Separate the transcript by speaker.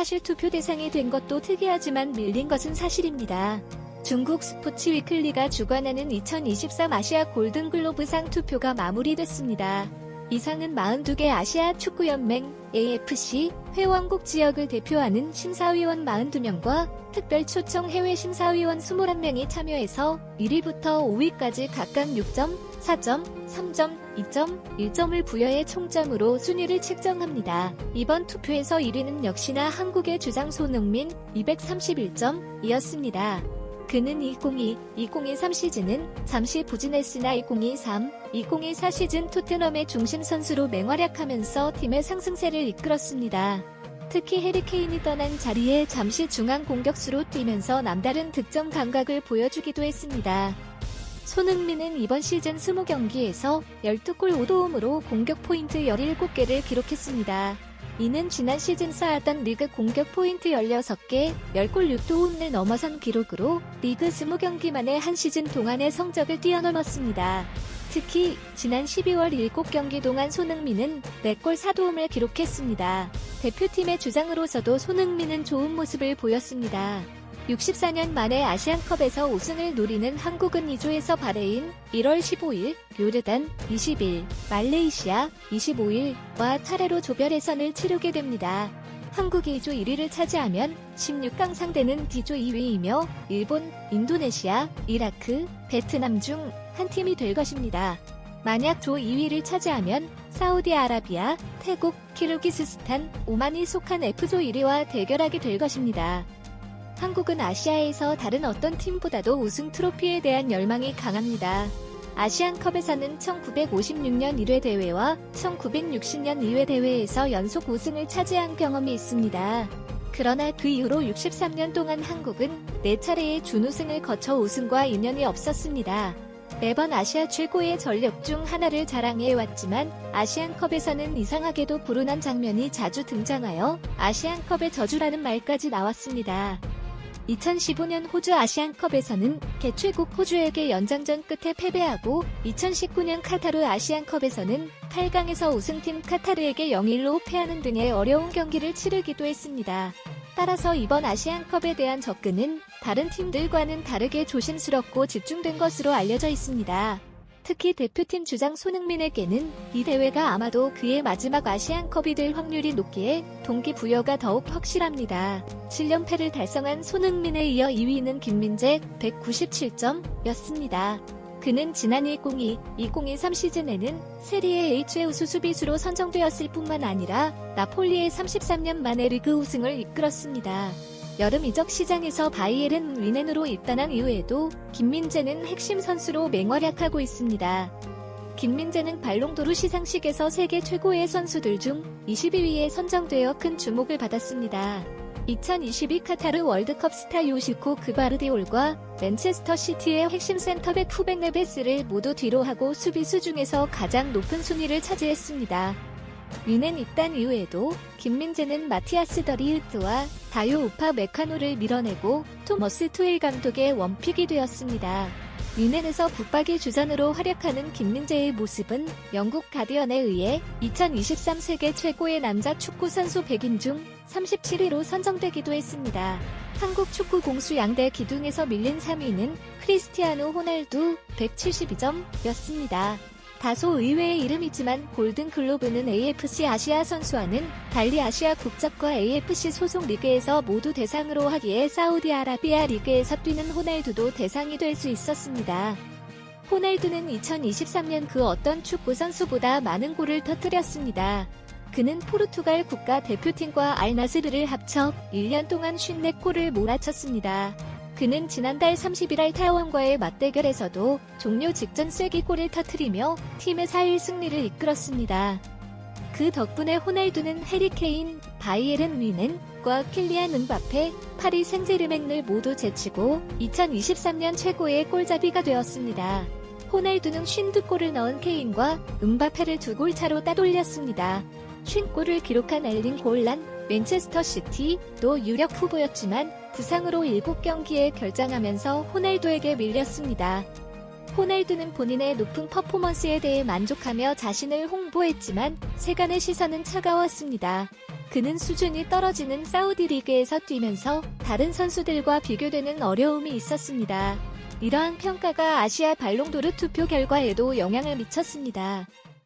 Speaker 1: 사실 투표 대상이 된 것도 특이하지만 밀린 것은 사실입니다. 중국 스포츠 위클리가 주관하는 2023 아시아 골든글로브상 투표가 마무리됐습니다. 이 상은 42개 아시아 축구연맹 AFC 회원국 지역을 대표하는 심사위원 42명과 특별 초청 해외 심사위원 21명이 참여해서 1위부터 5위까지 각각 6점, 4점, 3점, 2점, 1점을 부여해 총점으로 순위를 측정합니다. 이번 투표에서 1위는 역시나 한국의 주장 손흥민 231점이었습니다. 그는 2022-2023 시즌은 잠시 부진했으나 2023-2024 시즌 토트넘의 중심 선수로 맹활약하면서 팀의 상승세를 이끌었습니다. 특히 해리케인이 떠난 자리에 잠시 중앙 공격수로 뛰면서 남다른 득점 감각을 보여주기도 했습니다. 손흥민은 이번 시즌 20경기에서 12골 5도움으로 공격 포인트 17개를 기록했습니다. 이는 지난 시즌 쌓았던 리그 공격 포인트 16개, 10골 6도움을 넘어선 기록으로 리그 20경기 만에 한 시즌 동안의 성적을 뛰어넘었습니다. 특히 지난 12월 7경기 동안 손흥민은 4골 4도움을 기록했습니다. 대표팀의 주장으로서도 손흥민은 좋은 모습을 보였습니다. 64년 만에 아시안컵에서 우승을 노리는 한국은 2조에서 바레인 1월 15일, 요르단 20일, 말레이시아 25일과 차례로 조별 예선을 치르게 됩니다. 한국이 2조 1위를 차지하면 16강 상대는 D조 2위이며 일본, 인도네시아, 이라크, 베트남 중 한 팀이 될 것입니다. 만약 조 2위를 차지하면 사우디아라비아, 태국, 키르기스스탄, 오만이 속한 F조 1위와 대결하게 될 것입니다. 한국은 아시아에서 다른 어떤 팀보다도 우승 트로피에 대한 열망이 강합니다. 아시안컵에서는 1956년 1회 대회와 1960년 2회 대회에서 연속 우승을 차지한 경험이 있습니다. 그러나 그 이후로 63년 동안 한국은 4차례의 준우승을 거쳐 우승과 인연이 없었습니다. 매번 아시아 최고의 전력 중 하나를 자랑해왔지만 아시안컵에서는 이상하게도 불운한 장면이 자주 등장하여 아시안컵의 저주라는 말까지 나왔습니다. 2015년 호주 아시안컵에서는 개최국 호주에게 연장전 끝에 패배하고 2019년 카타르 아시안컵에서는 8강에서 우승팀 카타르에게 0-1로 패하는 등의 어려운 경기를 치르기도 했습니다. 따라서 이번 아시안컵에 대한 접근은 다른 팀들과는 다르게 조심스럽고 집중된 것으로 알려져 있습니다. 특히 대표팀 주장 손흥민에게는 이 대회가 아마도 그의 마지막 아시안컵이 될 확률이 높기에 동기부여가 더욱 확실합니다. 7연패를 달성한 손흥민에 이어 2위는 김민재 197점이었습니다. 그는 지난 2022-2023 시즌에는 세리에 A 최우수 수비수로 선정되었을 뿐만 아니라 나폴리의 33년 만에 리그 우승을 이끌었습니다. 여름 이적 시장에서 바이에른 뮌헨으로 입단한 이후에도 김민재는 핵심 선수로 맹활약하고 있습니다. 김민재는 발롱도르 시상식에서 세계 최고의 선수들 중 22위에 선정되어 큰 주목을 받았습니다. 2022 카타르 월드컵 스타 요시코 그바르디올과 맨체스터 시티의 핵심 센터백 후벤 네베스를 모두 뒤로하고 수비수 중에서 가장 높은 순위를 차지했습니다. 뮌헨 입단 이후에도 김민재는 마티아스 더리흐트와 다요 우파 메카노를 밀어내고 토머스 투일 감독의 원픽이 되었습니다. 뮌헨에서 붙박이 주전으로 활약하는 김민재의 모습은 영국 가디언에 의해 2023 세계 최고의 남자 축구 선수 100인 중 37위로 선정되기도 했습니다. 한국 축구 공수 양대 기둥에서 밀린 3위는 크리스티아누 호날두 172점이었습니다. 다소 의외의 이름이지만 골든글로브는 AFC 아시아 선수와는 달리 아시아 국적과 AFC 소속 리그에서 모두 대상으로 하기에 사우디아라비아 리그에서 뛰는 호날두도 대상이 될 수 있었습니다. 호날두는 2023년 그 어떤 축구 선수보다 많은 골을 터뜨렸습니다. 그는 포르투갈 국가대표팀과 알나스르를 합쳐 1년 동안 54골을 몰아쳤습니다. 그는 지난달 31일 타이완과의 맞대결에서도 종료 직전 쐐기골을 터뜨리며 팀의 4일 승리를 이끌었습니다. 그 덕분에 호날두는 해리케인, 바이에른 뮌헨과 킬리안 은바페, 파리 생제르맹을 모두 제치고 2023년 최고의 골잡이가 되었습니다. 호날두는 52골을 넣은 케인과 은바페를 2골 차로 따돌렸습니다. 50골을 기록한 엘링 홀란, 맨체스터 시티도 유력 후보였지만 부상으로 7경기에 결장하면서 호날두에게 밀렸습니다. 호날두는 본인의 높은 퍼포먼스에 대해 만족하며 자신을 홍보했지만 세간의 시선은 차가웠습니다. 그는 수준이 떨어지는 사우디 리그에서 뛰면서 다른 선수들과 비교되는 어려움이 있었습니다. 이러한 평가가 아시아 발롱도르 투표 결과에도 영향을 미쳤습니다.